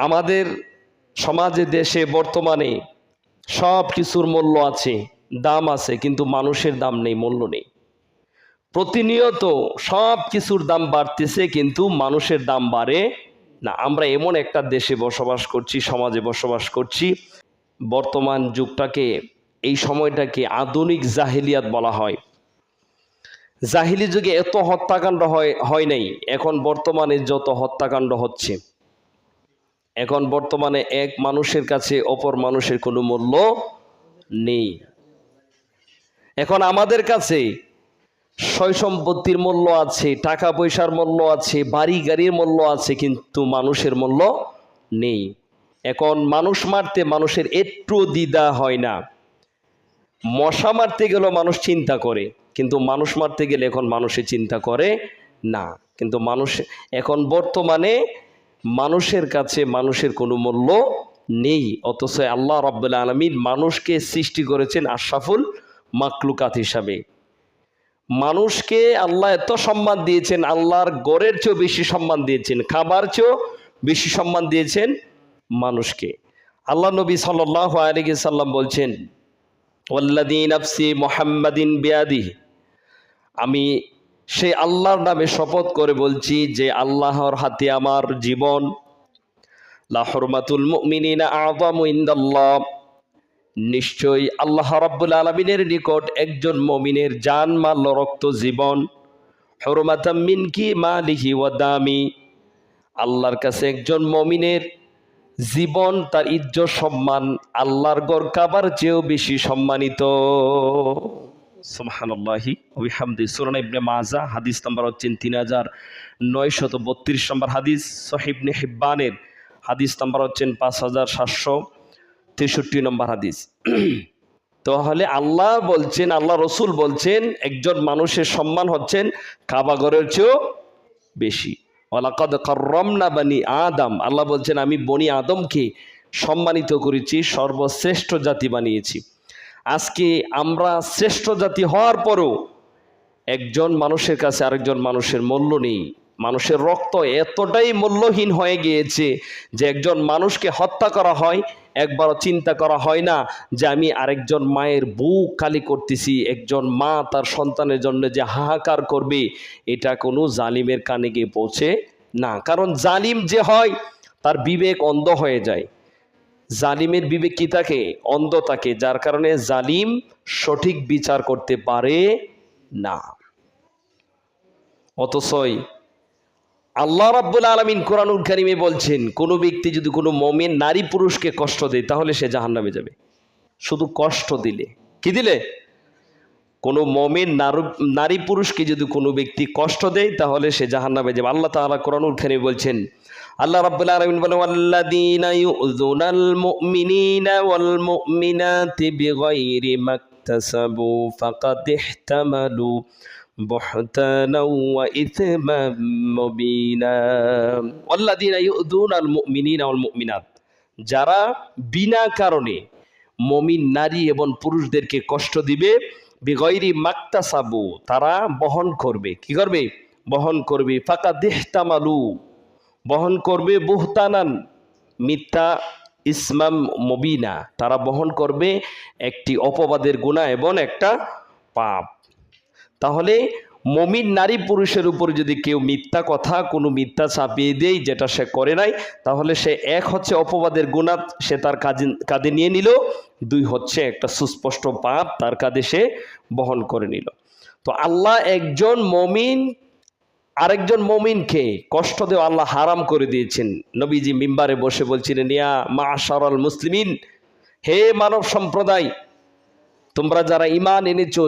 আমাদের সমাজে দেশে বর্তমানে সব কিছুর মূল্য আছে, দাম আছে, কিন্তু মানুষের দাম নেই, মূল্য নেই। প্রতিনিয়ত সব কিছুর দাম বাড়তেছে, কিন্তু মানুষের দাম বাড়ে না। আমরা এমন একটা দেশে বসবাস করছি, সমাজে বসবাস করছি, বর্তমান যুগটাকে, এই সময়টাকে আধুনিক জাহিলিয়াত বলা হয়। জাহিলি যুগে এত হত্যাকাণ্ড হয় নাই, এখন বর্তমানে যত হত্যাকাণ্ড হচ্ছে, এখন বর্তমানে এক মানুষের কাছে অপর মানুষের কোনো মূল্য নেই। এখন আমাদের কাছে সয় সম্পত্তির মূল্য আছে, টাকা পয়সার মূল্য আছে, বাড়ি গাড়ির মূল্য আছে, কিন্তু মানুষের মূল্য নেই। এখন মানুষ মারতে মানুষের একটু দ্বিধা হয় না। মশা মারতে গেলেও মানুষ চিন্তা করে, কিন্তু মানুষ মারতে গেলে এখন মানুষে চিন্তা করে না। কিন্তু মানুষ এখন বর্তমানে মানুষের কাছে মানুষের কোনো মূল্য নেই। অথচ আল্লাহ রাব্বুল আলামিন মানুষকে সৃষ্টি করেছেন আশরাফুল মাখলুকাত হিসাবে। মানুষকে আল্লাহ এত সম্মান দিয়েছেন, আল্লাহর গড়ের চেয়েও বেশি সম্মান দিয়েছেন, খাবার চেয়েও বেশি সম্মান দিয়েছেন মানুষকে। আল্লাহ নবী সাল্লাল্লাহু আলাইহি সাল্লাম বলছেন, ওয়াল্লাযী নাফসি মুহাম্মাদিন বিয়াদিহি, আমি সেই আল্লাহর নামে শপথ করে বলছি যে আল্লাহর হাতে আমার জীবন, লা হুরমাতুল মুমিনিনা আযামু ইনদাল্লাহ, নিশ্চয়ই আল্লাহ রাব্বুল আলামিনের নিকট একজন মুমিনের জান, মাল, রক্ত, জীবন, হুরমাতাম মিনকি মালিহি ওয়া দামি, আল্লাহর কাছে একজন মুমিনের জীবন, তার ইজ্জত, সম্মান আল্লাহর গড় কাবার চেয়েও বেশি সম্মানিত। সুবহানাল্লাহি ওয়া বিহামদিহি। সূরা ইবনে মাজাহ হাদিস নাম্বার হচ্ছেন 3932 নম্বর হাদিস। সহিহ ইবনে হিব্বানের হাদিস নাম্বার হচ্ছেন 5763 নম্বর হাদিস। তাহলে আল্লাহ বলছেন, আল্লাহ রসুল বলছেন, একজন মানুষের সম্মান হচ্ছেন কাবাগরের চেয়েও বেশি। ওয়ালাকাদ কাররামনা বানি আদম, আল্লাহ বলছেন আমি বনি আদমকে সম্মানিত করেছি, সর্বশ্রেষ্ঠ জাতি বানিয়েছি। আজকে আমরা শ্রেষ্ঠ জাতি হওয়ার পরও একজন মানুষের কাছে আরেকজন মানুষের মূল্য নেই। মানুষের রক্ত এতটাই মূল্যহীন হয়ে গিয়েছে যে একজন মানুষকে হত্যা করা হয়, একবারও চিন্তা করা হয় না যে আমি আরেকজন মায়ের বুক খালি করতেছি। একজন মা তার সন্তানের জন্য যে হাহাকার করবে, এটা কোনো জালিমের কানে গিয়ে পৌঁছে না। কারণ জালিম যে হয় তার বিবেক অন্ধ হয়ে যায়। জালিমের বিবেক কি থাকে? অন্ধ থাকে, যার কারণে জালিম সঠিক বিচার করতে পারে না। অথচই আল্লাহ রাব্বুল আলামিন কোরআনুল কারীমে বলছেন, কোনো ব্যক্তি যদি কোনো মুমিন নারী পুরুষকে কষ্ট দেয় তাহলে সে জাহান্নামে যাবে। শুধু কষ্ট দিলে, কি দিলে? কোনো মুমিন নারী পুরুষকে যদি কোনো ব্যক্তি কষ্ট দেয় তাহলে সে জাহান্নামে যাবে। আল্লাহ তাআলা কোরআনুল কারীমে বলছেন, আল্লাহ রাব্বুল আলামিন বলেন, ওয়াল্লাযীনা ইউযুনাল মুমিনিনা ওয়াল মুমিনাতি বিগাইরি মাকতাসাবু ফাকাদ ইহতামালু বুহতানা ওয়া ইসমান মুবিনা। ওয়াল্লাযীনা ইউযুনাল মুমিনিনা ওয়াল মুমিনাত, যারা বিনা কারণে মুমিন নারী এবং পুরুষদেরকে কষ্ট দিবে, বিগাইরি মাকতাসাবু, তারা বহন করবে, কি করবে? বহন করবে, ফাকাদ ইহতামালু, বহন করবে, বুহতানান, মিথ্যা, ইসমাম মুবিনা, তারা বহন করবে একটি অপবাদের গুনাহ এবং একটা পাপ। তাহলে মুমিন নারী পুরুষের উপর যদি কেউ মিথ্যা কথা, কোনো মিথ্যা চাপিয়ে দেয় যেটা সে করে নাই, তাহলে সে এক হচ্ছে অপবাদের গুনাহ সে তার কাঁধে নিয়ে নিল, দুই হচ্ছে একটা সুস্পষ্ট পাপ তার কাঁধে সে বহন করে নিল। তো আল্লাহ একজন মুমিন আরেকজন মুমিনকে কষ্ট দেওয়া আল্লাহ হারাম করে দিয়েছেন। নবীজি মিম্বারে বসে বলছিলেন, ইয়া মাশারাল মুসলিমিন, হে মানব সম্প্রদায়, তোমরা যারা ঈমান এনেছো,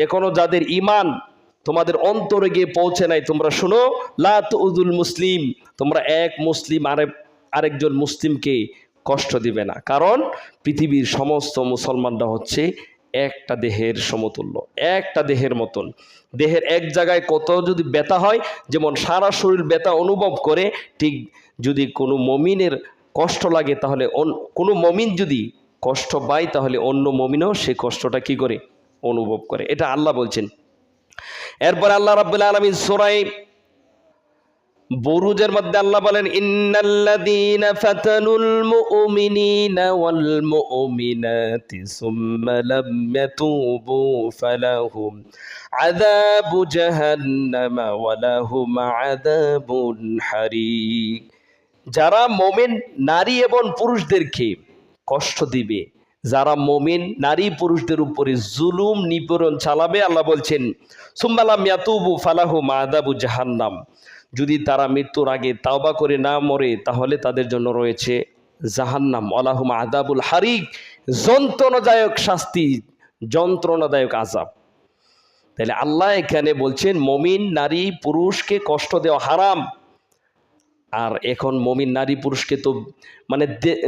এখনো যাদের ঈমান তোমাদের অন্তরে গিয়ে পৌঁছে নাই, তোমরা শুনো, লা তুযুল মুসলিম, তোমরা এক মুসলিম আরেকজন মুসলিমকে কষ্ট দিবে না। কারণ পৃথিবীর সমস্ত মুসলমানরা হচ্ছে একটা দেহের সমতুল্য, একটা দেহের মতন। দেহের এক জায়গায় কত যদি ব্যথা হয়, যেমন সারা শরীর ব্যথা অনুভব করে, ঠিক যদি কোনো মুমিনের কষ্ট লাগে, তাহলে কোনো মুমিন যদি কষ্ট পায় তাহলে অন্য মুমিনও সেই কষ্টটা কি করে? অনুভব করে। এটা আল্লাহ বলছেন। এরপর আল্লাহ রাব্বুল আলামিন সূরা বুরুজের মধ্যে আল্লাহ বলেন ইন্নাল্লাযীনা ফাতানুল মুমিনিনা ওয়াল মুমিনাতি সুম্মা লাম ইয়াতুবু ফালাহুম আযাবু জাহান্নামা ওয়া লাহুম আযাবুন হারিক। যারা মুমিন নারী এবং পুরুষদেরকে কষ্ট দিবে, যারা মুমিন নারী পুরুষদের উপরে জুলুম নিপীড়ন চালাবে, আল্লাহ বলছেন সুম্মা লাম ইয়াতুবু ফালাহুম আযাবু জাহান্নাম, যদি তারা মৃত্যুর আগে তাওবা করে না মরে তাহলে তাদের জন্য রয়েছে জাহান্নাম, ওয়ালাহুম আযাবুল হারিক, যন্ত্রণাদায়ক শাস্তি, যন্ত্রণাদায়ক আযাব। তাহলে আল্লাহ এখানে বলছেন মুমিন নারী পুরুষকে কষ্ট দেওয়া হারাম। আর এখন মুমিন নারী পুরুষকে তো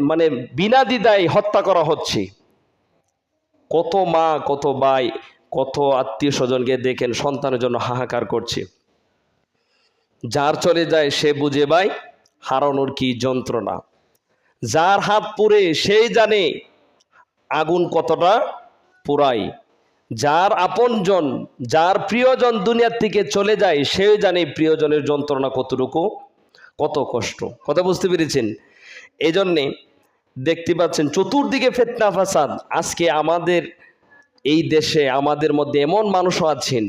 মানে বিনা দ্বিধায় হত্যা করা হচ্ছে। কত মা, কত ভাই, কত আত্মীয় স্বজনকে দেখেন সন্তানের জন্য হাহাকার করছে। যার চলে যায় সে বুঝে ভাই হারানোর কি যন্ত্রণা। যার হাত পুড়ে সেই জানে আগুন কতটা পুরাই। যার আপনজন, যার প্রিয়জন দুনিয়ার থেকে চলে যায় সে জানে প্রিয়জনের যন্ত্রণা কতটুকু, কত কষ্ট। কথা বুঝতে পেরেছেন? এই জন্যে দেখতে পাচ্ছেন চতুর্দিকে ফিতনা ফাসাদ। আজকে আমাদের এই দেশে আমাদের মধ্যে এমন মানুষও আছেন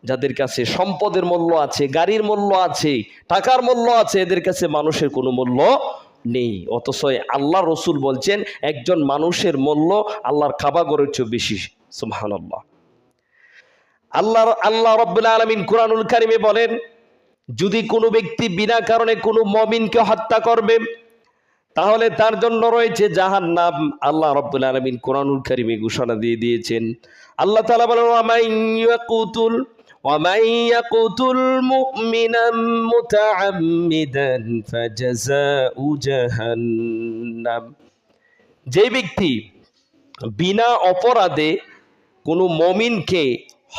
যাদের কাছে সম্পদের মূল্য আছে, গাড়ির মূল্য আছে, টাকার মূল্য আছে, এদের কাছে মানুষের কোনো মূল্য নেই। অথচ আল্লাহ রসুল বলছেন একজন মানুষের মূল্য আল্লাহর কাবা ঘরের চেয়ে বেশি। সুবহানাল্লাহ। আল্লাহ রাব্বুল আলামিন কুরআনুল কারীমে বলেন, যদি কোনো ব্যক্তি বিনা কারণে কোনো মুমিনকে হত্যা করবে তাহলে তার জন্য রয়েছে জাহান্নাম। আল্লাহ রাব্বুল আলামিন কুরআনুল কারীমে ঘোষণা দিয়ে দিয়েছেন। আল্লাহ তাআলা বলেন ওয়ামান ইয়াকুতুল মুমিনান মুতাআম্মিদান ফাজাযাউ জাহান্নাম, যে ব্যক্তি বিনা অপরাধে কোনো মুমিনকে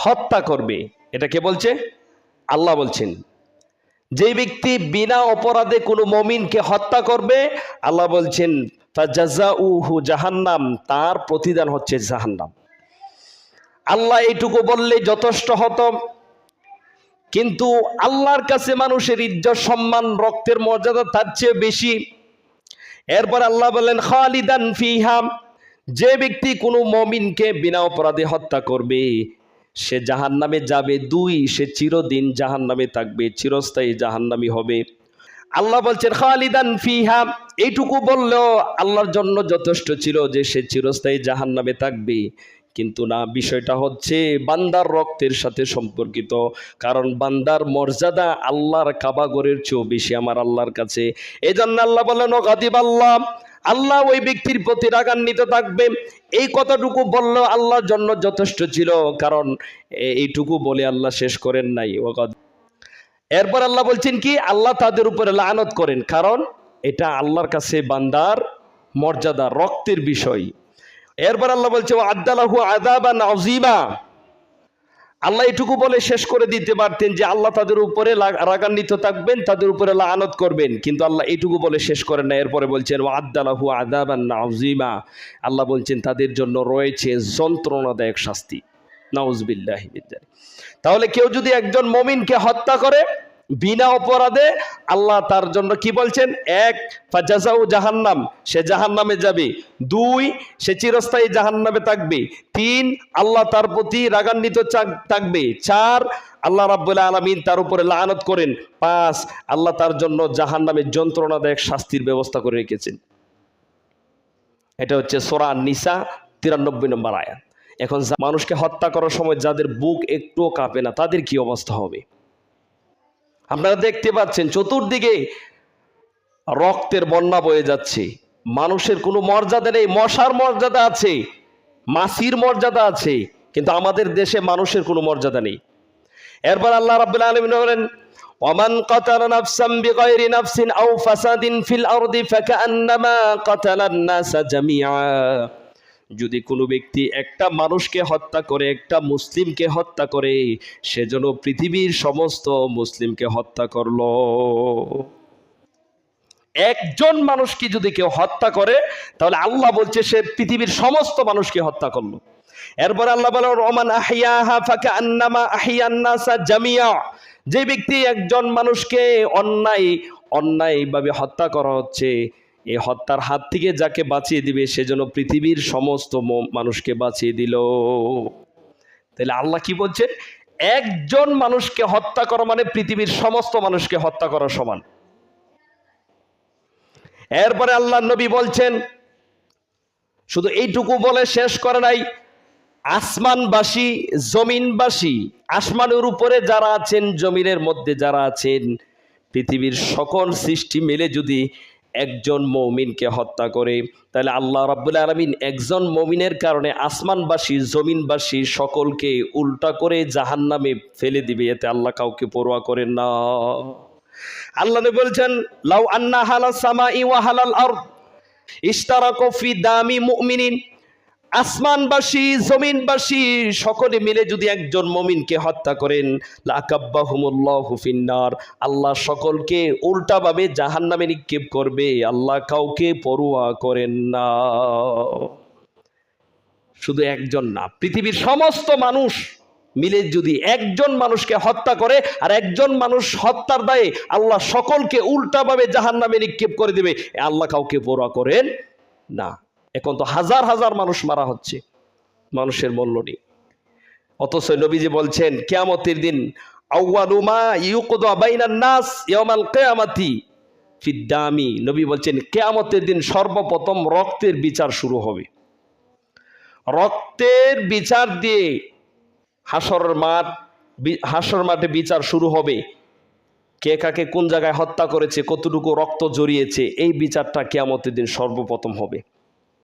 হত্যা করবে, এটা কে বলছে? আল্লাহ বলছেন। যে ব্যক্তি বিনা অপরাধে কোনো মুমিনকে হত্যা করবে, আল্লাহ বলছেন ফাজাযাউহু জাহান্নাম, তার প্রতিদান হচ্ছে জাহান্নাম। আল্লাহ এইটুকু বললে যথেষ্ট হতো, কিন্তু আল্লাহর কাছে মানুষের ইজ্জত, সম্মান, রক্তের মর্যাদা তার চেয়ে বেশি। এরপর আল্লাহ বলেন খালিদান ফিহা, যে ব্যক্তি কোনো মুমিনকে বিনা অপরাধে হত্যা করবে সে জাহান্নামে যাবে। 2, সে চিরদিন জাহান্নামে থাকবে, চিরস্থায়ী জাহান্নামী হবে। আল্লাহ বলছেন খালিদান ফিহা, এইটুকু বললেও আল্লাহর জন্য যথেষ্ট ছিল যে সে চিরস্থায়ী জাহান্নামে থাকবে। কিন্তু না, বিষয়টা হচ্ছে বান্দার রক্তের সাথে সম্পর্কিত। কারণ বান্দার মর্যাদা আল্লাহর কাবা ঘরের চেয়েও বেশি আমার আল্লাহর কাছে। এই জন্য আল্লাহ বলেন গাদিবাল্লাহ, আল্লাহ ওই ব্যক্তির প্রতি রাগান্বিত থাকবে। এই কথাটুকু বললেও আল্লাহর জন্য যথেষ্ট ছিল, কারণ এইটুকু বলে আল্লাহ শেষ করেন নাই। এরপর আল্লাহ বলছেন কি, আল্লাহ তাদের উপরে লানত করেন, কারণ এটা আল্লাহর কাছে বান্দার মর্যাদা, রক্তের বিষয়। এরপর আল্লাহ বলছে আদালাহু আযাবান আযীমা, আল্লাহ এটুকু বলে শেষ করে দিতে পারতেন যে আল্লাহ তাদের উপরে রাগান্বিত থাকবেন, তাদের উপরে লানত করবেন, কিন্তু আল্লাহ এটুকু বলে শেষ করেন না। এরপরে বলছেন আদালাহু আযাবান আযীমা, আল্লাহ বলছেন তাদের জন্য রয়েছে যন্ত্রণাদায়ক শাস্তি। নাউযুবিল্লাহি মিন যালিক। তাহলে কেউ যদি একজন মুমিনকে হত্যা করে বিনা অপরাধে, আল্লাহ তার জন্য কি বলছেন? 1, ফাজাযাউ জাহান্নাম, সে জাহান্নামে যাবে। 2, সে চিরস্থায়ী জাহান্নামে থাকবে। 3, আল্লাহ তার প্রতি রাগান্বিত থাকবে। 4, আল্লাহ রাব্বুল আলামিন তার উপরে লানত করেন। 5, আল্লাহ তার জন্য জাহান্নামের যন্ত্রণাদায়ক শাস্তির ব্যবস্থা করে রেখেছেন। এটা হচ্ছে সূরা নিসা 93 নম্বর আয়াত। এখন মানুষকে হত্যা করার সময় যাদের বুক একটুও কাঁপে না, তাদের কি অবস্থা হবে? আপনারা দেখতে পাচ্ছেন চতুর্দিকে রক্তের বন্যা বয়ে যাচ্ছে। মানুষের কোনো মর্যাদা নেই। মশার মর্যাদা আছে, মাছির মর্যাদা আছে, কিন্তু আমাদের দেশে মানুষের কোনো মর্যাদা নেই। এরপর আল্লাহ রাব্বুল আলামিন বলেন ওয়ামান কাতালা নাফসান বিগাইরি নাফসিন আও ফাসাদিন ফিল আরদি ফাকান্নামা কাতালান নাসা জামিআ, যদি কোনো ব্যক্তি একটা মানুষকে হত্যা করে, একটা মুসলিমকে হত্যা করে, সেজন্য পৃথিবীর সমস্ত মুসলিমকে হত্যা করলো। একজন মানুষকে যদি কেউ হত্যা করে তাহলে আল্লাহ বলছে সে পৃথিবীর সমস্ত মানুষকে হত্যা করলো। এরপর আল্লাহ বলেন ওমান আহইয়াহা ফাকান্নামা আহইয়ান নাসা জামিয়া, যে ব্যক্তি একজন মানুষকে অন্যায়ভাবে হত্যা করা হচ্ছে, এই হত্যার হাত থেকে যাকে বাঁচিয়ে দিবে সেজন্য পৃথিবীর সমস্ত মানুষকে বাঁচিয়ে দিল। তাহলে আল্লাহ কি বলছেন? একজন মানুষকে হত্যা করা মানে পৃথিবীর সমস্ত মানুষকে হত্যা করা সমান। এরপরে আল্লাহ নবী বলছেন, শুধু এইটুকু বলে শেষ করে নাই, আসমানবাসী, জমিনবাসী, আসমানের উপরে যারা আছেন, জমিনের মধ্যে যারা আছেন, পৃথিবীর সকল সৃষ্টি মিলে যদি একজন মুমিনকে হত্যা করে, তাহলে আল্লাহ রাব্বুল আলামিন একজন মুমিনের কারণে আসমানবাসী, জমিনবাসী সকলকে উল্টা করে জাহান্নামে ফেলে দিবে। এতে আল্লাহ কাউকে পরোয়া করেন না। আল্লাহ নবী বলছেন, লাউ আন্না হালাস সামাই ওয়া হালাল আরদ ইশতারাকু ফি দামি মুমিনিন, আসমানবাসী, জমিনবাসী সকলে মিলে যদি একজন মুমিনকে হত্যা করেন, লাকাব্বাহুমুল্লাহু ফিন্নার, আল্লাহ সকলকে উল্টাভাবে জাহান্নামে নিক্ষেপ করবে। আল্লাহ কাউকে পরোয়া করেন না। শুধু একজন না, পৃথিবীর সমস্ত মানুষ মিলে যদি একজন মানুষকে হত্যা করে, আর একজন মানুষ হত্যার দায়ে আল্লাহ সকলকে উল্টাভাবে জাহান্নামে নিক্ষেপ করে দেবে, আল্লাহ কাউকে পরোয়া করেন না। এখন তো হাজার হাজার মানুষ মারা হচ্ছে, মানুষের মূল্য নেই। অথচ নবীজি বলছেন কিয়ামতের দিন আউয়ালু মা ইউকদা বাইনান নাস ইয়াউমাল কিয়ামাতি ফিদ্দামি, নবী বলছেন কিয়ামতের দিন সর্বপ্রথম রক্তের বিচার শুরু হবে। রক্তের বিচার দিয়ে হাসর মাঠে বিচার শুরু হবে। কে কাকে কোন জায়গায় হত্যা করেছে, কতটুকু রক্ত জড়িয়েছে, এই বিচারটা কিয়ামতের দিন সর্বপ্রথম হবে।